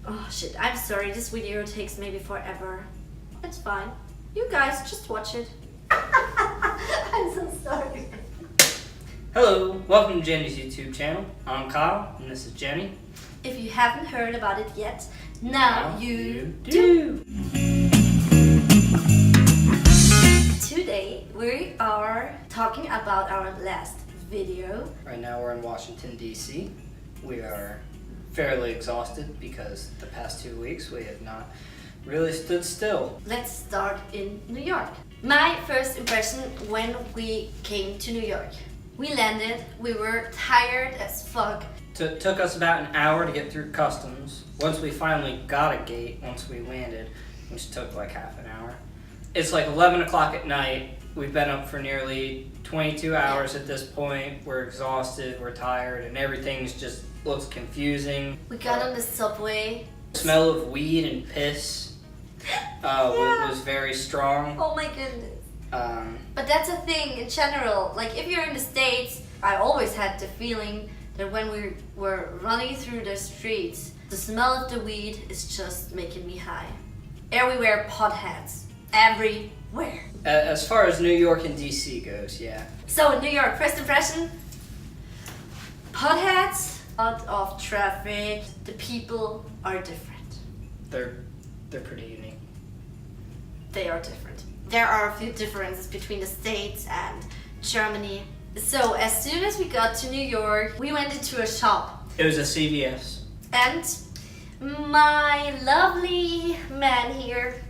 Oh shit, I'm sorry, this video takes maybe forever. It's fine. You guys just watch it. I'm so sorry. Hello, welcome to Jenny's YouTube channel. I'm Kyle, and this is Jenny. If you haven't heard about it yet, now you do. Today we are talking about our last video. Right now we're in Washington, D.C. We are fairly exhausted because the past 2 weeks we have not really stood still. Let's start in New York. My first impression when we came to New York. We landed, we were tired as fuck. Took us about an hour to get through customs. Once we finally got a gate, once we landed, which took like half an hour. It's like 11 o'clock at night. We've been up for nearly 22 hours at this point. We're exhausted, we're tired, and everything's just looks confusing. We got on the subway. The smell of weed and piss was very strong. Oh my goodness. But that's a thing in general. Like if you're in the States, I always had the feeling that when we were running through the streets, the smell of the weed is just making me high. Everywhere potheads. Everywhere. As far as New York and DC goes, yeah. So in New York, first impression, potheads, lot of traffic, the people are different. They're pretty unique. They are different. There are a few differences between the States and Germany. So as soon as we got to New York, we went into a shop. It was a CVS. And my lovely man here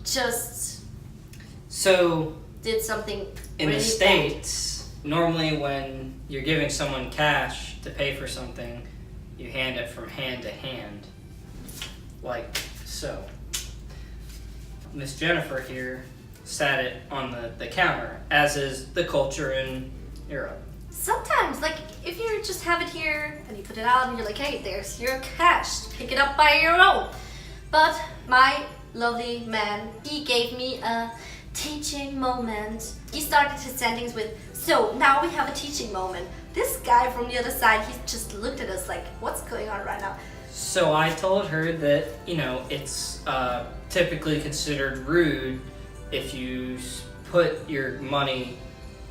just did something in really the States, normally when you're giving someone cash to pay for something, you hand it from hand to hand. Like so. Miss Jennifer here sat it on the counter, as is the culture in Europe. Sometimes, like, if you just have it here and you put it out and you're like, hey, there's your cash, pick it up by your own. But my lovely man, he gave me a teaching moment. He started his sentence with, so now we have a teaching moment. This guy from the other side, he just looked at us like, what's going on right now? So I told her that, it's typically considered rude if you put your money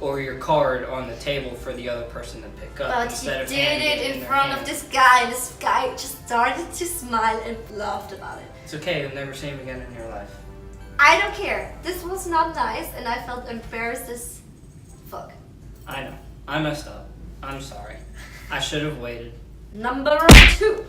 or your card on the table for the other person to pick up. But instead he of handing did it in their front hand. of this guy. This guy just started to smile and laughed about it. It's okay, you'll never see him again in your life. I don't care. This was not nice and I felt embarrassed as fuck. I know. I messed up. I'm sorry. I should have waited. Number 2.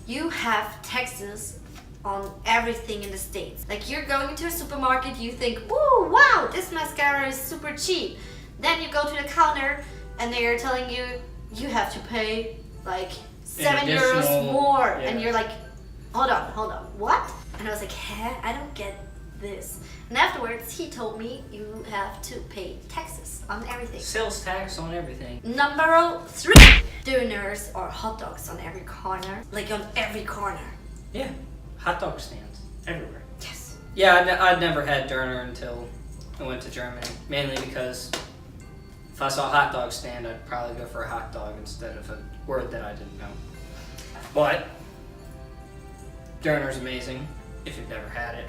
You have taxes on everything in the States. Like you're going into a supermarket, you think, woo, wow, this mascara is super cheap. Then you go to the counter and they're telling you, you have to pay like €7 more. Yeah. And you're like, hold on, what? And I was like, I don't get this. And afterwards, he told me you have to pay taxes on everything. Sales tax on everything. Number 3. Donors or hot dogs on every corner. Like on every corner. Yeah. Hot dog stands. Everywhere. Yes. Yeah, I'd never had Döner until I went to Germany. Mainly because if I saw a hot dog stand, I'd probably go for a hot dog instead of a word that I didn't know. But Döner's amazing. If you've never had it,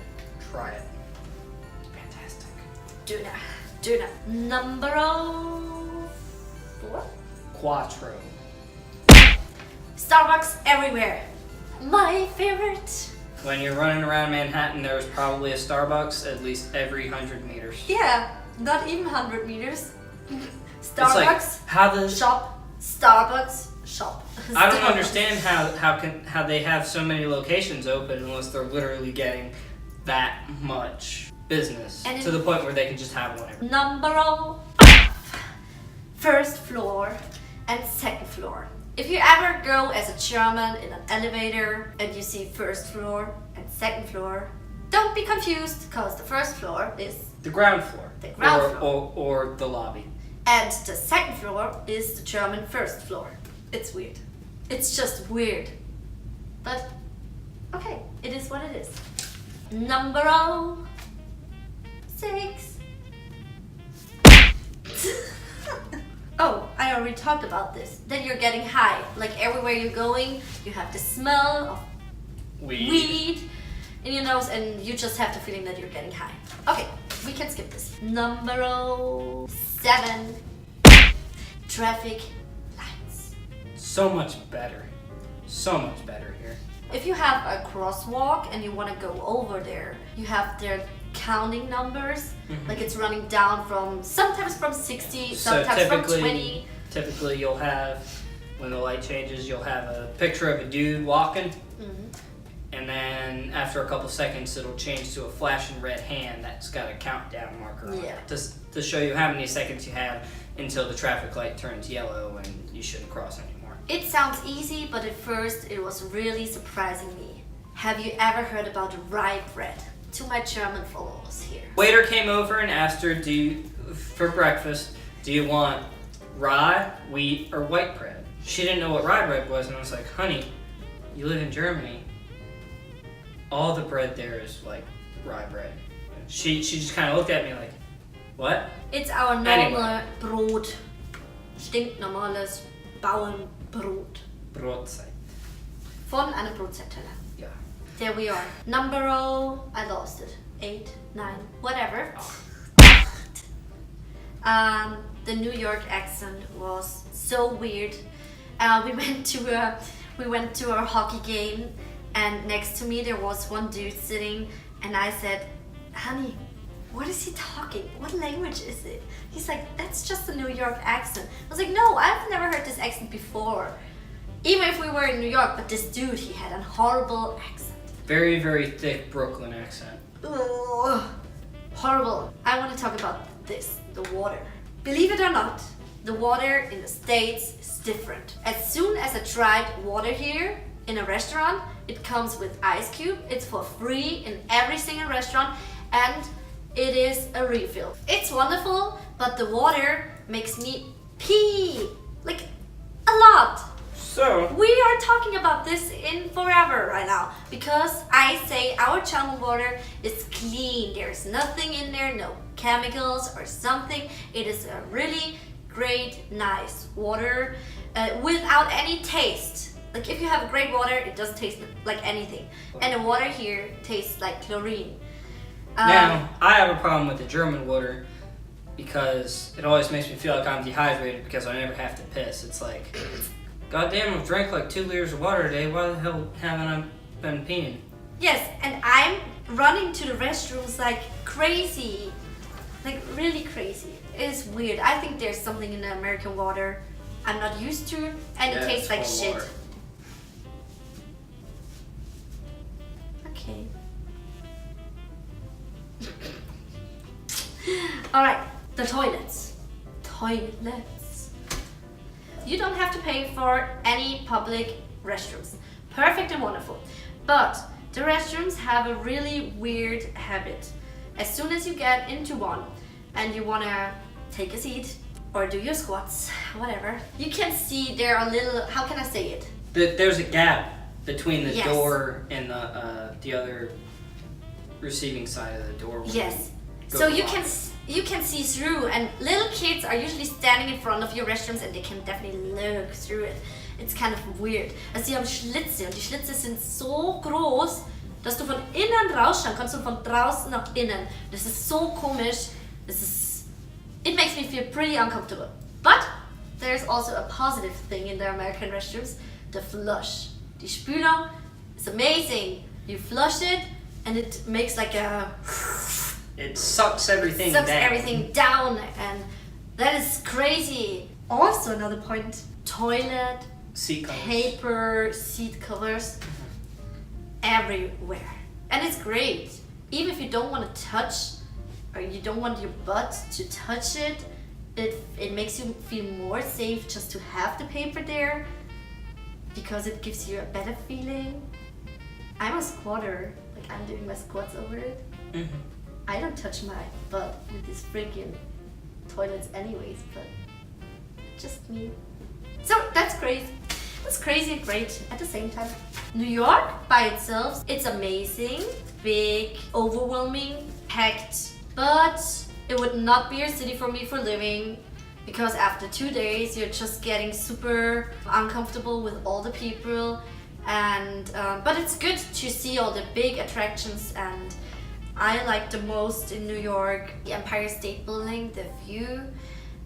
try it. Fantastic. Döner. Number 4. Quattro. Starbucks everywhere. My favorite. When you're running around Manhattan, there's probably a Starbucks at least every 100 meters. Yeah, not even 100 meters. It's Starbucks, like, how the shop, Starbucks, shop. I don't understand how they have so many locations open unless they're literally getting that much business And to the point where they can just have one every. Number 5. First floor and second floor. If you ever go as a German in an elevator and you see first floor and second floor, don't be confused because the first floor is The ground floor. The ground floor. Or the lobby. and the second floor is the German first floor. It's weird. It's just weird. But okay, it is what it is. Number 6. Oh, I already talked about this. Then you're getting high. Like everywhere you're going, you have the smell of weed in your nose, and you just have the feeling that you're getting high. Okay, we can skip this. Number 7, traffic lights. So much better. So much better here. If you have a crosswalk and you want to go over there, you have their counting numbers. Like it's running down sometimes from 60, sometimes from 20. Typically you'll have, when the light changes, you'll have a picture of a dude walking. And then after a couple seconds, it'll change to a flashing red hand that's got a countdown marker on it to show you how many seconds you have until the traffic light turns yellow and you shouldn't cross anymore. It sounds easy, but at first it was really surprising me. Have you ever heard about rye bread? To my German followers here. Waiter came over and asked her, for breakfast, do you want rye, wheat, or white bread? She didn't know what rye bread was, and I was like, honey, you live in Germany. All the bread there is like rye bread. She just kind of looked at me like, what? It's our normal Brot. Stinknormales Bauernbrot. Brotzeit. Von einem Brotzeitteller. Yeah. There we are. Number, I lost it. 8, 9, whatever. The New York accent was so weird. We went to a hockey game, and next to me there was one dude sitting, and I said, honey, what is he talking? What language is it? He's like, that's just a New York accent. I was like, no, I've never heard this accent before. Even if we were in New York, but this dude, he had a horrible accent. Very, very thick Brooklyn accent. Ugh, horrible. I want to talk about this, the water. Believe it or not, the water in the States is different. As soon as I tried water here in a restaurant, it comes with ice cube. It's for free in every single restaurant, and it is a refill. It's wonderful, but the water makes me pee, like a lot. So We are talking about this in forever right now, because I say our German water is clean. There's nothing in there, no chemicals or something. It is a really great, nice water without any taste. Like if you have great water, it doesn't taste like anything. And the water here tastes like chlorine. now, I have a problem with the German water because it always makes me feel like I'm dehydrated because I never have to piss. It's like, goddamn, I've drank like 2 liters of water a day. Why the hell haven't I been peeing? Yes, and I'm running to the restrooms like crazy. Like really crazy. It's weird. I think there's something in the American water I'm not used to, and it tastes like shit. Water. Okay. Alright, the toilets. Toilets. You don't have to pay for any public restrooms. Perfect and wonderful. But the restrooms have a really weird habit. As soon as you get into one and you want to take a seat or do your squats, whatever, you can see there are little, how can I say it? There's a gap between the Yes. door and the other receiving side of the door. when Yes. go So to you the can bathroom. you can see through, and little kids are usually standing in front of your restrooms and they can definitely look through it. It's kind of weird. Also die haben Schlitze und die Schlitze sind so groß, dass du von innen rausschauen kannst und von draußen nach innen. Das ist so komisch. It makes me feel pretty uncomfortable. But there's also a positive thing in the American restrooms, the flush. Die Spülung is amazing. You flush it and it makes like a It sucks everything sucks down. everything down, and that is crazy. Also another point, toilet Seat covers. paper, seat covers everywhere. And it's great. Even if you don't want to touch or you don't want your butt to touch it, it makes you feel more safe just to have the paper there because it gives you a better feeling. I'm a squatter, like I'm doing my squats over it. Mhm. I don't touch my butt with these freaking toilets anyways, but just me. So that's crazy. That's crazy and great at the same time. New York by itself, it's amazing, big, overwhelming, packed, but it would not be a city for me for living. because after 2 days you're just getting super uncomfortable with all the people, and but it's good to see all the big attractions. And I like the most in New York the Empire State Building, the view,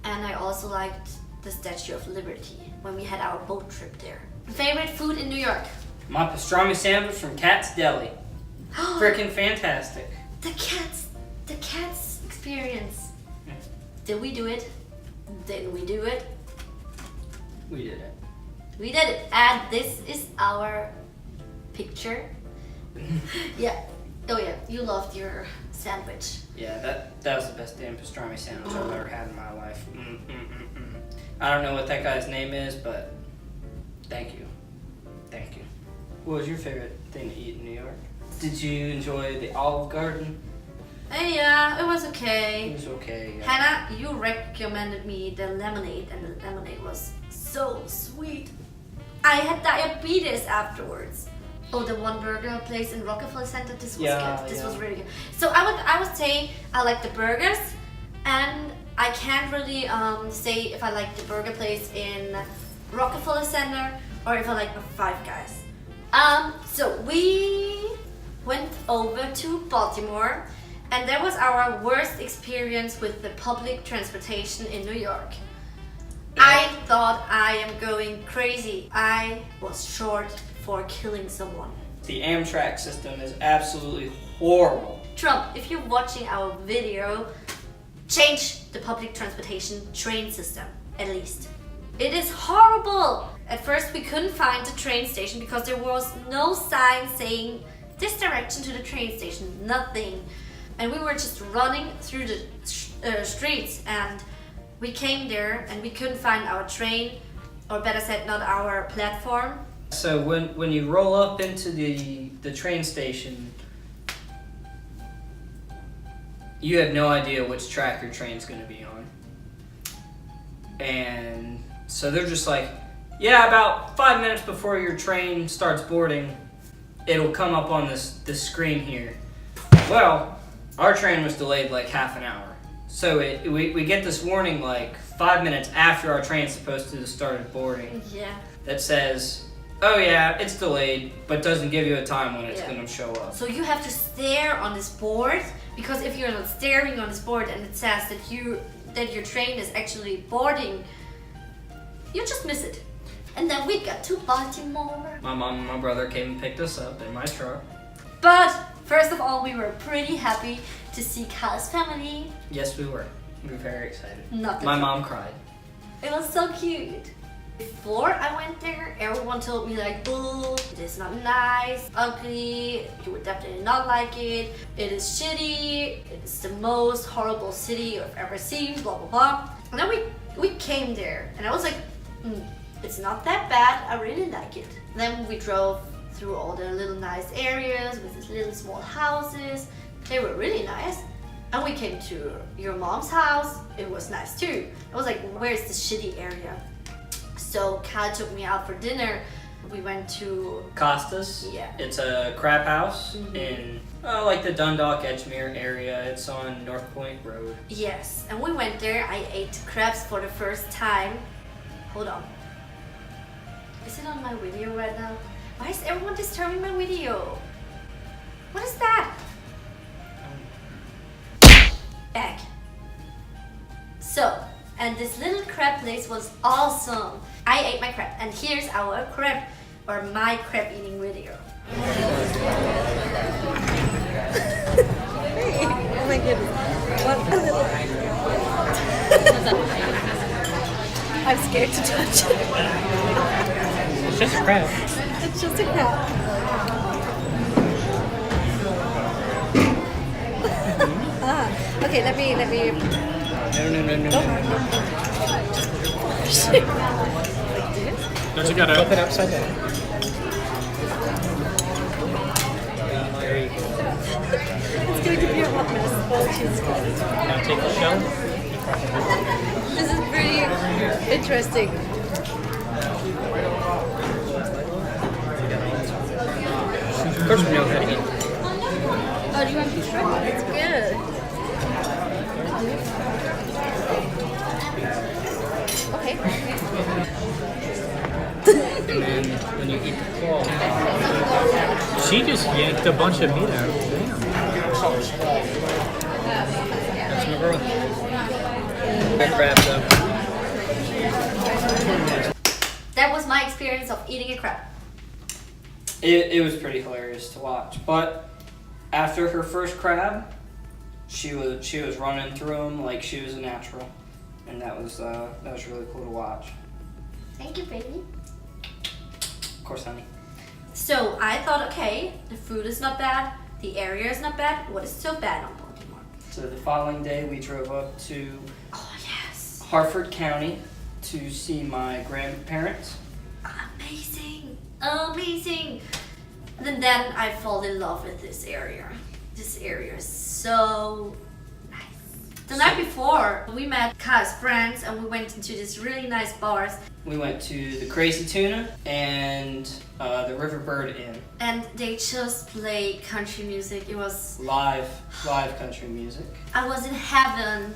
and I also liked the Statue of Liberty when we had our boat trip there. Favorite food in New York? My pastrami sandwich from Cat's Deli. Freaking fantastic. The Cat's experience. Yeah. Did we do it? Didn't we do it? We did it. We did it. And this is our picture. Yeah. Oh yeah, you loved your sandwich. Yeah, that was the best damn pastrami sandwich I've ever had in my life. I don't know what that guy's name is, but thank you. Thank you. What was your favorite thing to eat in New York? Did you enjoy the Olive Garden? Yeah, it was okay. It was okay. Yeah. Hannah, you recommended me the lemonade, and the lemonade was so sweet. I had diabetes afterwards. Oh, the one burger place in Rockefeller Center, this was good. This was really good. So I would say I like the burgers, and I can't really say if I like the burger place in Rockefeller Center or if I like the Five Guys. So we went over to Baltimore, and that was our worst experience with the public transportation in New York. I thought I am going crazy. I was short for killing someone. The Amtrak system is absolutely horrible. Trump, if you're watching our video, change the public transportation train system, at least. It is horrible. At first we couldn't find the train station because there was no sign saying this direction to the train station, nothing. And we were just running through the streets, and we came there and we couldn't find our train, or better said, not our platform. So when you roll up into the train station, you have no idea which track your train's going to be on. And so they're just like, yeah, about 5 minutes before your train starts boarding, it'll come up on this screen here. Well, our train was delayed like half an hour. So we get this warning like 5 minutes after our train's supposed to have started boarding. Yeah. That says, oh yeah, it's delayed, but doesn't give you a time when it's going to show up. So you have to stare on this board, because if you're not staring on this board and it says that your train is actually boarding, you just miss it. And then we got to Baltimore. My mom and my brother came and picked us up in my truck. But first of all, we were pretty happy to see Kyle's family. Yes, we were. We were very excited. My mom cried. It was so cute. Before I went there, everyone told me like, "Ooh, it is not nice, ugly, you would definitely not like it, it is shitty, it is the most horrible city I've ever seen, blah blah blah." And then we came there, and I was like, it's not that bad, I really like it. Then we drove through all the little nice areas with these little small houses. They were really nice. And we came to your mom's house, it was nice too. I was like, where's the shitty area? So Kyle took me out for dinner. We went to Costa's. Yeah. It's a crab house in like the Dundalk Edgemere area. It's on North Point Road. Yes, and we went there. I ate crabs for the first time. Hold on. Is it on my video right now? Why is everyone disturbing my video? What is that? Back. So, and this little crab place was awesome. I ate my crab, and here's our crab, or my crab eating video. Oh my goodness. What a little... I'm scared to touch it. It's just a crab. It's just a crab. Okay, let me. No. Don't you gotta flip it upside down? There you go. It's going to be a hot mess. Oh, Jesus Christ. Now take the shell. This is pretty interesting. Of course we know how to eat. Oh, do you want to try? It's good. Okay. And then when you eat the claw, She just yanked a bunch of meat out. Damn. that's my girl. Good crab though. That was my experience of eating a crab. It was pretty hilarious to watch. But after her first crab, she was running through them like she was a natural, and that was really cool to watch. Thank you, baby. Of course, honey. So I thought, okay, the food is not bad, the area is not bad. What is so bad on Baltimore? So the following day, we drove up to Oh yes, Harford County to see my grandparents. amazing, amazing. And then I fall in love with this area. This area is so nice. The night before, we met Kai's friends and we went into these really nice bars. We went to the Crazy Tuna and the Riverbird Inn. And they just play country music. It was, Live country music. I was in heaven.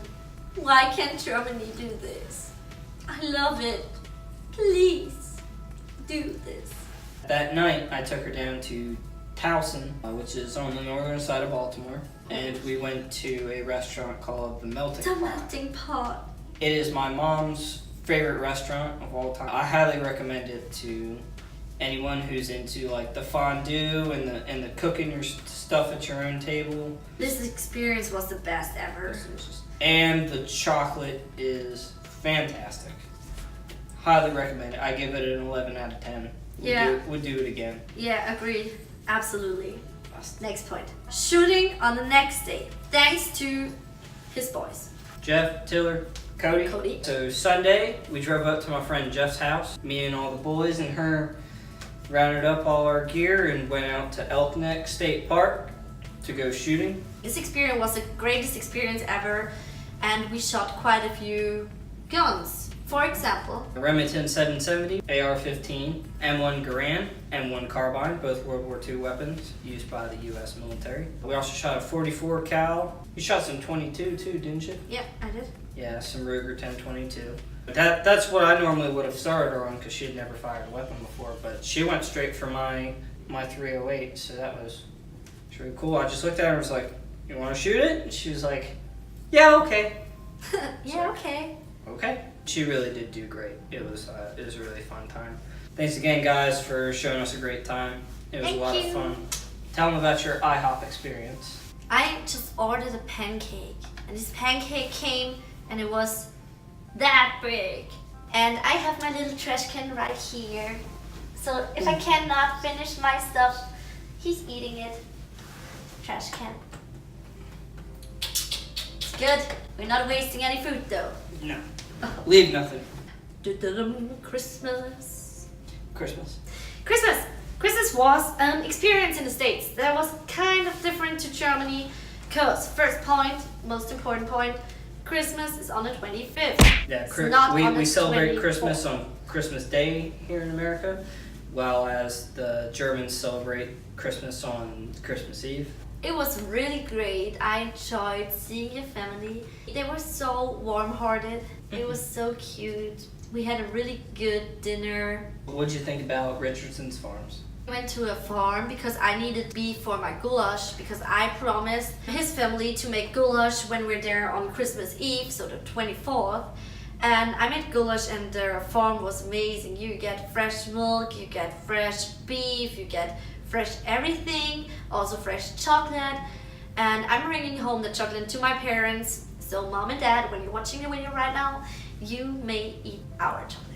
Why can't Germany do this? I love it. Please do this. That night, I took her down to Towson, which is on the northern side of Baltimore, and we went to a restaurant called the Melting The Pot. melting pot. It is my mom's favorite restaurant of all time. I highly recommend it to anyone who's into like the fondue and the cooking your stuff at your own table. This experience was the best ever. And the chocolate is fantastic. Highly recommend it. I give it an 11 out of 10. Would do it again. Yeah, agreed. Absolutely. Next point. Shooting on the next day. Thanks to his boys. Jeff, Tiller, Cody. Cody. So Sunday, we drove up to my friend Jeff's house. Me and all the boys and her rounded up all our gear and went out to Elk Neck State Park to go shooting. This experience was the greatest experience ever, and we shot quite a few guns. For example, Remington 770, AR-15, M1 Garand, M1 carbine, both World War II weapons used by the U.S. military. We also shot a 44 cal. You shot some 22 too, didn't you? yeah, I did. Yeah, some Ruger 1022. But that's what I normally would have started her on because she had never fired a weapon before. But she went straight for my 308, so that was really cool. I just looked at her and was like, "You want to shoot it?" And she was like, "Yeah, okay." Yeah, okay. Okay. She really did do great. It was a really fun time. Thanks again, guys, for showing us a great time. It was Thank a lot you. of fun. Tell them about your IHOP experience. I just ordered a pancake, and this pancake came, and it was that big. And I have my little trash can right here. So if I cannot finish my stuff, he's eating it. Trash can. It's good. We're not wasting any food though. No. Leave nothing. Christmas. Christmas. Christmas was an experience in the States that was kind of different to Germany because first point, most important point, Christmas is on the 25th. Yeah, It's not on we the celebrate 24th. Christmas on Christmas Day here in America, while as the Germans celebrate Christmas on Christmas Eve. It was really great. I enjoyed seeing your family. They were so warm-hearted. It was so cute. We had a really good dinner. What did you think about Richardson's Farms? We went to a farm because I needed beef for my goulash because I promised his family to make goulash when we're there on Christmas Eve, so the 24th. And I made goulash and their farm was amazing. You get fresh milk, you get fresh beef, you get fresh everything, also fresh chocolate. And I'm bringing home the chocolate to my parents. So mom and dad, when you're watching the video right now, you may eat our chocolate.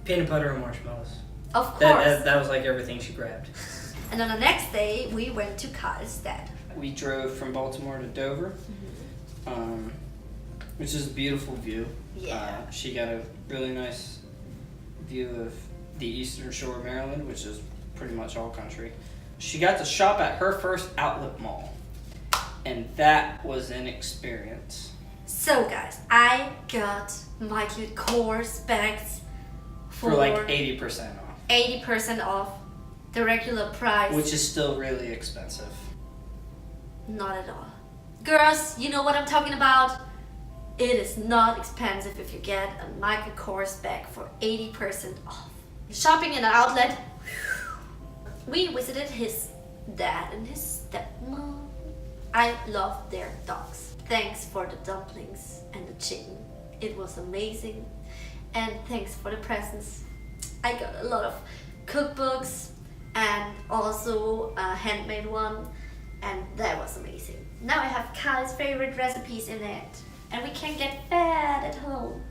Peanut butter and marshmallows. Of course. That was like everything she grabbed. And on the next day, we went to Kyle's dad. We drove from Baltimore to Dover, which is a beautiful view. Yeah. She got a really nice view of the Eastern Shore of Maryland, which is pretty much all country. She got to shop at her first outlet mall, and that was an experience. So guys, I got my cute core specs For like 80% off. 80% off the regular price. Which is still really expensive. Not at all. Girls, you know what I'm talking about. it is not expensive if you get a Michael Kors bag for 80% off. Shopping in an outlet. We visited his dad and his stepmom. I love their dogs. Thanks for the dumplings and the chicken. It was amazing. And thanks for the presents. I got a lot of cookbooks and also a handmade one, and that was amazing. Now I have Kai's favorite recipes in it, and we can get fat at home.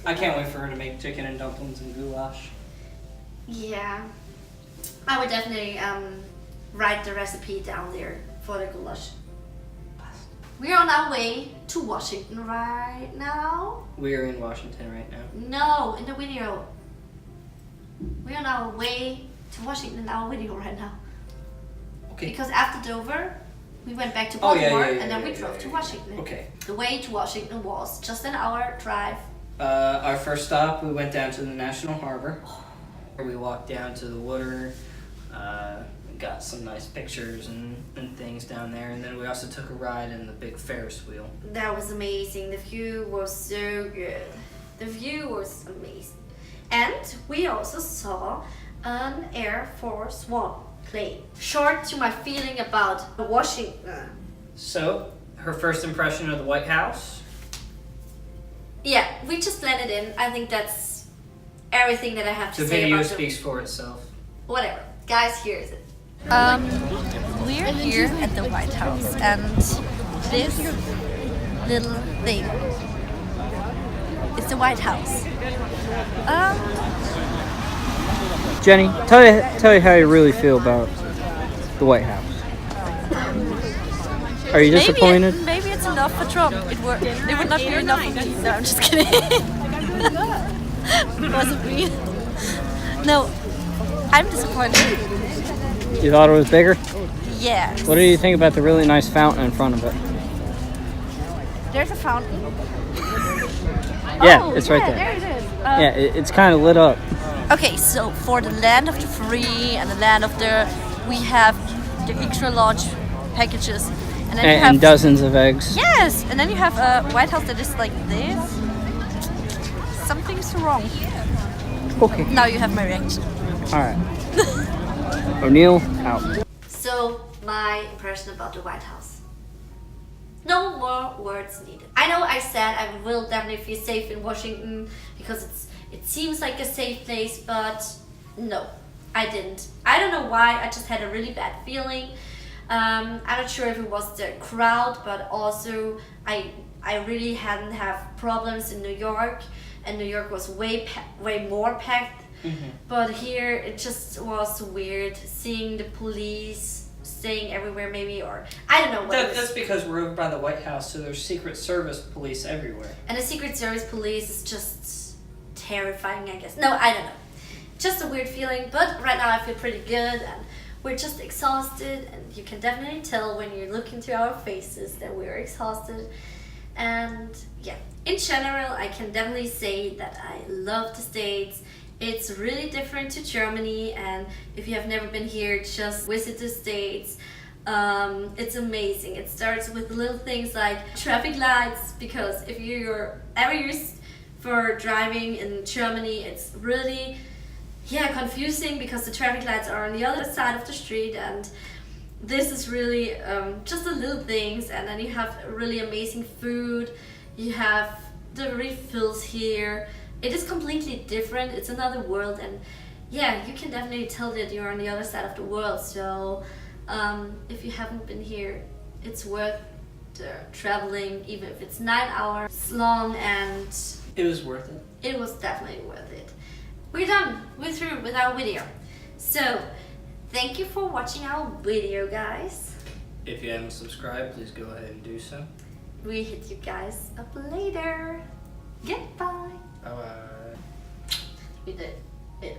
I can't wait for her to make chicken and dumplings and goulash. Yeah, I would definitely write the recipe down there for the goulash. We're on our way to Washington right now. We're in Washington right now. No, in the video. We're on our way to Washington in our video right now. Okay. Because after Dover, we went back to Oh, yeah, Baltimore yeah, and then yeah, we yeah, drove yeah, to yeah. Washington. Okay. The way to Washington was just an hour drive. Our first stop, we went down to the National Harbor. We walked down to the water, got some nice pictures and things down there, and then we also took a ride in the big Ferris wheel. That was amazing. The view was so good. The view was amazing. And we also saw an Air Force One plane. Short to my feeling about Washington. So, her first impression of the White House? Yeah, we just landed in. I think that's everything that I have to The say video about speaks for itself. whatever. Guys, here's it. We're here at the White House, and this little thing is the White House. Jenny, tell you how you really feel about the White House. Are you disappointed? Maybe it's enough for Trump. It would not be enough for me. No, I'm just kidding. Wasn't me. No, I'm disappointed. You thought it was bigger? Yeah. What do you think about the really nice fountain in front of it? There's a fountain. Yeah, Oh, it's right there. There it is. Yeah, it's kind of lit up. Okay, so for the land of the free and the land of the, we have the extra large packages, and then you have And dozens of eggs. Yes, and then you have a White House that is like this. Something's wrong. Okay. Now you have my reaction. All right. O'Neill, out. So, my impression about the White House. No more words needed. I know I said I will definitely feel safe in Washington because it seems like a safe place, but no, I didn't. I don't know why, I just had a really bad feeling. I'm not sure if it was the crowd, but also I really hadn't have problems in New York, and New York was way more packed. Mm-hmm. But here it just was weird seeing the police staying everywhere, maybe, or I don't know what. That's because we're over by the White House, so there's Secret Service police everywhere. And the Secret Service police is just terrifying, I guess. No, I don't know. Just a weird feeling, but right now I feel pretty good, and we're just exhausted, and you can definitely tell when you look into our faces that we're exhausted. And yeah, in general, I can definitely say that I love the States. It's really different to Germany, and if you have never been here, just visit the States. It's amazing. It starts with little things like traffic lights, because if you're ever used for driving in Germany, it's really confusing because the traffic lights are on the other side of the street, and this is really just the little things. And then you have really amazing food, you have the refills here. It is completely different, it's another world, and yeah, you can definitely tell that you're on the other side of the world. So if you haven't been here, it's worth traveling, even if it's 9 hours long, and It was worth it. it was definitely worth it. We're done, we're through with our video. So thank you for watching our video, guys. If you haven't subscribed, please go ahead and do so. We hit you guys up later. Goodbye. Bye-bye. We did it.